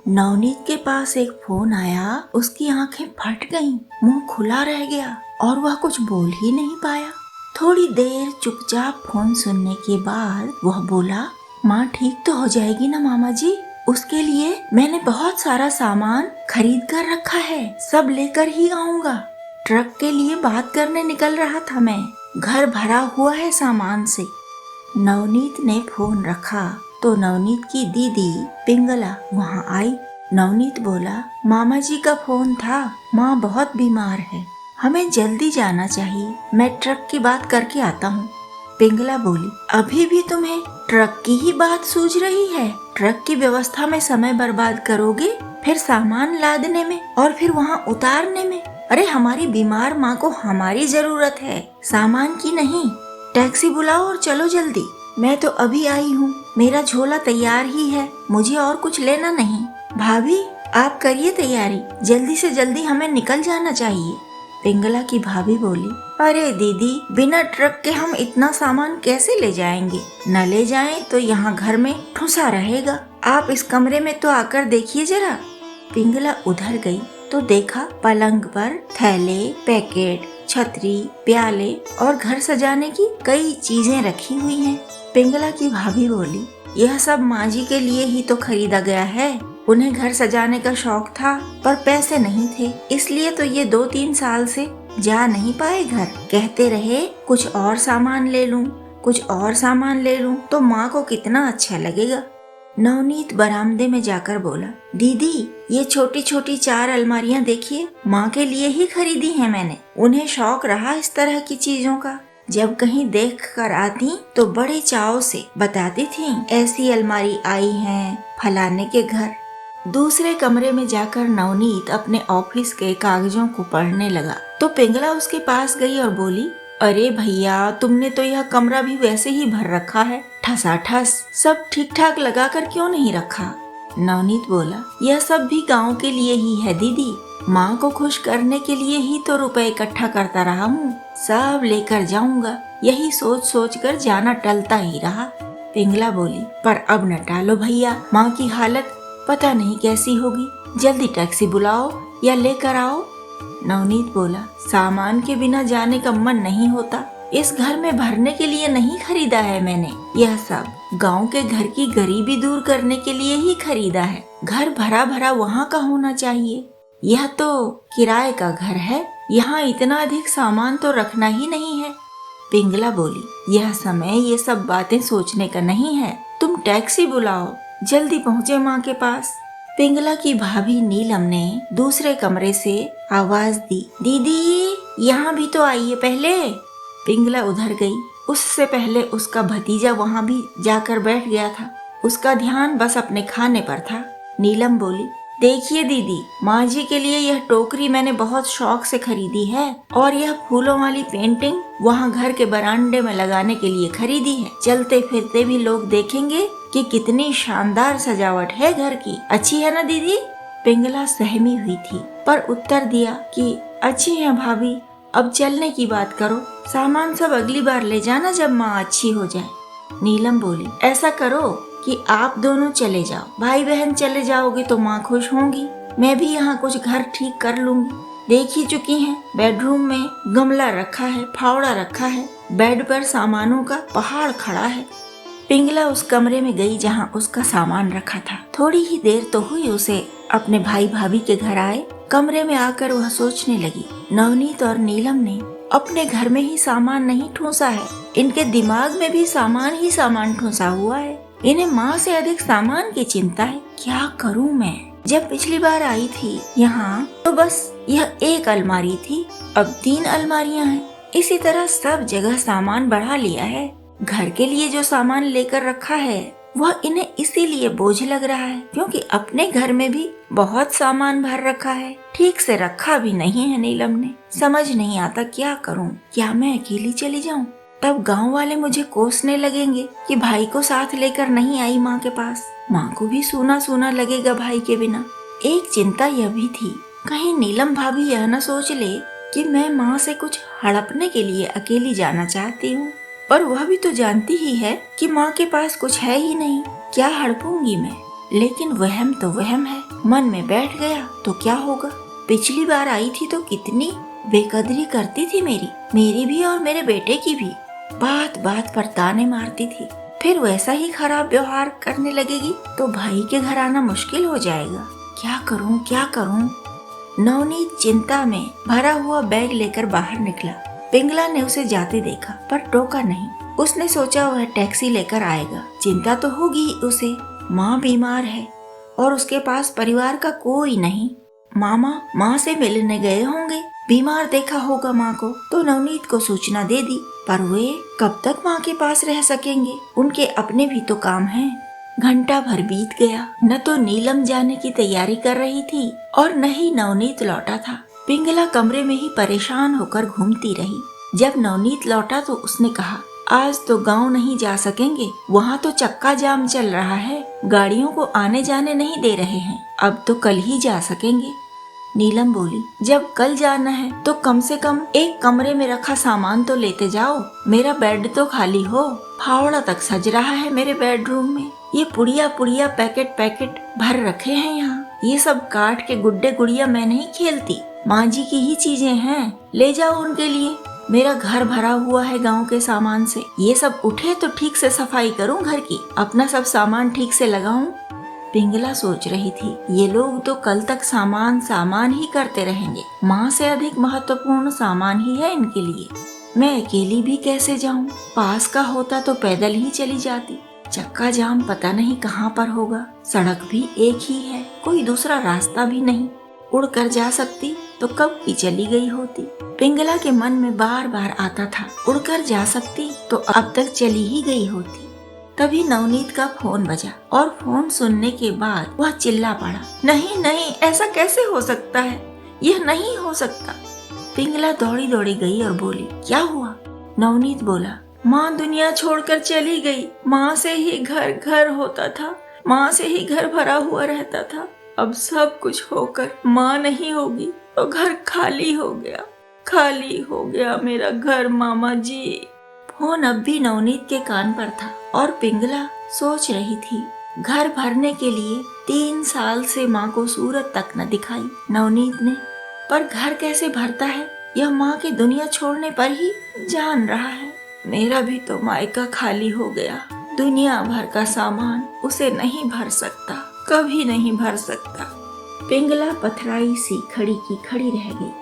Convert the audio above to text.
नवनीत के पास एक फोन आया। उसकी आंखें फट गईं, मुंह खुला रह गया और वह कुछ बोल ही नहीं पाया। थोड़ी देर चुपचाप फोन सुनने के बाद वह बोला, माँ ठीक तो हो जाएगी ना मामा जी? उसके लिए मैंने बहुत सारा सामान खरीद कर रखा है, सब लेकर ही आऊंगा। ट्रक के लिए बात करने निकल रहा था मैं, घर भरा हुआ है सामान से। नवनीत ने फोन रखा तो नवनीत की दीदी पिंगला वहाँ आई। नवनीत बोला, मामा जी का फोन था, माँ बहुत बीमार है, हमें जल्दी जाना चाहिए, मैं ट्रक की बात करके आता हूँ। पिंगला बोली, अभी भी तुम्हें ट्रक की ही बात सूझ रही है? ट्रक की व्यवस्था में समय बर्बाद करोगे, फिर सामान लादने में और फिर वहाँ उतारने में। अरे हमारी बीमार माँ को हमारी जरूरत है, सामान की नहीं। टैक्सी बुलाओ और चलो जल्दी। मैं तो अभी आई हूँ, मेरा झोला तैयार ही है, मुझे और कुछ लेना नहीं। भाभी आप करिए तैयारी, जल्दी से जल्दी हमें निकल जाना चाहिए। पिंगला की भाभी बोली, अरे दीदी बिना ट्रक के हम इतना सामान कैसे ले जाएंगे? न ले जाएं तो यहाँ घर में ठुसा रहेगा। आप इस कमरे में तो आकर देखिए जरा। पिंगला उधर गई तो देखा पलंग पर थैले, पैकेट, छतरी, प्याले और घर सजाने की कई चीजें रखी हुई हैं। पिंगला की भाभी बोली, यह सब माँ जी के लिए ही तो खरीदा गया है। उन्हें घर सजाने का शौक था पर पैसे नहीं थे, इसलिए तो ये 2-3 साल से जा नहीं पाए घर। कहते रहे कुछ और सामान ले लूं, कुछ और सामान ले लूं तो माँ को कितना अच्छा लगेगा। नवनीत बरामदे में जाकर बोला, दीदी ये छोटी छोटी 4 अलमारियां देखिए, माँ के लिए ही खरीदी है मैंने। उन्हें शौक रहा इस तरह की चीजों का। जब कहीं देख कर आती तो बड़े चाव से बताती थीं, ऐसी अलमारी आई है फलाने के घर। दूसरे कमरे में जाकर नवनीत अपने ऑफिस के कागजों को पढ़ने लगा तो पिंगला उसके पास गई और बोली, अरे भैया तुमने तो यह कमरा भी वैसे ही भर रखा है, ठसाठस, सब ठीक ठाक लगा कर क्यों नहीं रखा? नवनीत बोला, यह सब भी गांव के लिए ही है दीदी, माँ को खुश करने के लिए ही तो रुपए इकट्ठा करता रहा हूँ, सब लेकर जाऊंगा। यही सोच सोच कर जाना टलता ही रहा। पिंगला बोली, पर अब न टालो भैया, माँ की हालत पता नहीं कैसी होगी, जल्दी टैक्सी बुलाओ या लेकर आओ। नवनीत बोला, सामान के बिना जाने का मन नहीं होता, इस घर में भरने के लिए नहीं खरीदा है मैंने, यह सब गांव के घर की गरीबी दूर करने के लिए ही खरीदा है। घर भरा भरा वहाँ का होना चाहिए, यह तो किराए का घर है, यहाँ इतना अधिक सामान तो रखना ही नहीं है। पिंगला बोली, यह समय ये सब बातें सोचने का नहीं है, तुम टैक्सी बुलाओ, जल्दी पहुँचे माँ के पास। पिंगला की भाभी नीलम ने दूसरे कमरे से आवाज दी, दीदी यहाँ भी तो आइए पहले। पिंगला उधर गई, उससे पहले उसका भतीजा वहाँ भी जाकर बैठ गया था, उसका ध्यान बस अपने खाने पर था। नीलम बोली, देखिए दीदी, माँ जी के लिए यह टोकरी मैंने बहुत शौक से खरीदी है और यह फूलों वाली पेंटिंग वहाँ घर के बरामदे में लगाने के लिए खरीदी है। चलते फिरते भी लोग देखेंगे कि कितनी शानदार सजावट है घर की, अच्छी है ना दीदी? पिंगला सहमी हुई थी पर उत्तर दिया कि अच्छी है भाभी, अब चलने की बात करो, सामान सब अगली बार ले जाना जब माँ अच्छी हो जाए। नीलम बोली, ऐसा करो कि आप दोनों चले जाओ, भाई बहन चले जाओगे तो माँ खुश होंगी, मैं भी यहाँ कुछ घर ठीक कर लूंगी। देख ही चुकी हैं, बेडरूम में गमला रखा है, फावड़ा रखा है, बेड पर सामानों का पहाड़ खड़ा है। पिंगला उस कमरे में गई जहाँ उसका सामान रखा था। थोड़ी ही देर तो हुई उसे अपने भाई भाभी के घर आए। कमरे में आकर वह सोचने लगी, नवनीत और नीलम ने अपने घर में ही सामान नहीं ठूंसा है, इनके दिमाग में भी सामान ही सामान ठूंसा हुआ है, इन्हें माँ से अधिक सामान की चिंता है। क्या करूँ मैं? जब पिछली बार आई थी यहाँ तो बस यह एक अलमारी थी, अब 3 अलमारियाँ हैं। इसी तरह सब जगह सामान बढ़ा लिया है। घर के लिए जो सामान लेकर रखा है वह इन्हें इसीलिए बोझ लग रहा है क्योंकि अपने घर में भी बहुत सामान भर रखा है, ठीक से रखा भी नहीं है नीलम ने। समझ नहीं आता क्या करूं, क्या मैं अकेली चली जाऊं? तब गांव वाले मुझे कोसने लगेंगे कि भाई को साथ लेकर नहीं आई माँ के पास, माँ को भी सूना सूना लगेगा भाई के बिना। एक चिंता यह भी थी, कहीं नीलम भाभी यह न सोच ले कि मैं माँ से कुछ हड़पने के लिए अकेली जाना चाहती हूँ, पर वह भी तो जानती ही है कि माँ के पास कुछ है ही नहीं, क्या हड़पूंगी मैं? लेकिन वहम तो वहम है, मन में बैठ गया तो क्या होगा, पिछली बार आई थी तो कितनी बेकदरी करती थी मेरी भी और मेरे बेटे की भी। बात बात पर ताने मारती थी, फिर वैसा ही खराब व्यवहार करने लगेगी तो भाई के घर आना मुश्किल हो जाएगा। क्या करूं? नवनीत चिंता में भरा हुआ बैग लेकर बाहर निकला। पिंगला ने उसे जाते देखा पर टोका नहीं। उसने सोचा वह टैक्सी लेकर आएगा। चिंता तो होगी ही उसे, माँ बीमार है और उसके पास परिवार का कोई नहीं। मामा माँ से मिलने गए होंगे, बीमार देखा होगा माँ को तो नवनीत को सूचना दे दी। पर वे कब तक माँ के पास रह सकेंगे, उनके अपने भी तो काम हैं। घंटा भर बीत गया, न तो नीलम जाने की तैयारी कर रही थी और न ही नवनीत लौटा था। पिंगला कमरे में ही परेशान होकर घूमती रही। जब नवनीत लौटा तो उसने कहा, आज तो गांव नहीं जा सकेंगे, वहाँ तो चक्का जाम चल रहा है, गाड़ियों को आने जाने नहीं दे रहे हैं, अब तो कल ही जा सकेंगे। नीलम बोली, जब कल जाना है तो कम से कम एक कमरे में रखा सामान तो लेते जाओ, मेरा बेड तो खाली हो, फावड़ा तक सज रहा है मेरे बेडरूम में, ये पुड़िया पैकेट भर रखे हैं यहाँ, ये सब काट के गुड्डे गुड़िया मैं नहीं खेलती, माँ जी की ही चीजें हैं, ले जाओ उनके लिए, मेरा घर भरा हुआ है गांव के सामान से, ये सब उठे तो ठीक से सफाई करूं घर की, अपना सब सामान ठीक से लगाऊं। पिंगला सोच रही थी, ये लोग तो कल तक सामान ही करते रहेंगे, माँ से अधिक महत्वपूर्ण सामान ही है इनके लिए, मैं अकेली भी कैसे जाऊं, पास का होता तो पैदल ही चली जाती, चक्का जाम पता नहीं कहाँ पर होगा, सड़क भी एक ही है, कोई दूसरा रास्ता भी नहीं, उड़ कर जा सकती तो कब की चली गई होती। पिंगला के मन में बार बार आता था, उड़कर जा सकती तो अब तक चली ही गई होती। तभी नवनीत का फोन बजा और फोन सुनने के बाद वह चिल्ला पड़ा, नहीं ऐसा कैसे हो सकता है, यह नहीं हो सकता। पिंगला दौड़ी गई और बोली, क्या हुआ? नवनीत बोला, माँ दुनिया छोड़कर चली गई, माँ से ही घर होता था, माँ से ही घर भरा हुआ रहता था, अब सब कुछ होकर माँ नहीं होगी तो घर खाली हो गया मेरा घर मामा जी। फोन अब भी नवनीत के कान पर था और पिंगला सोच रही थी, घर भरने के लिए 3 साल से माँ को सूरत तक न दिखाई नवनीत ने, पर घर कैसे भरता है यह माँ के दुनिया छोड़ने पर ही जान रहा है। मेरा भी तो मायका खाली हो गया, दुनिया भर का सामान उसे नहीं भर सकता, कभी नहीं भर सकता। पिंगला पथराई सी खड़ी की खड़ी रह गई।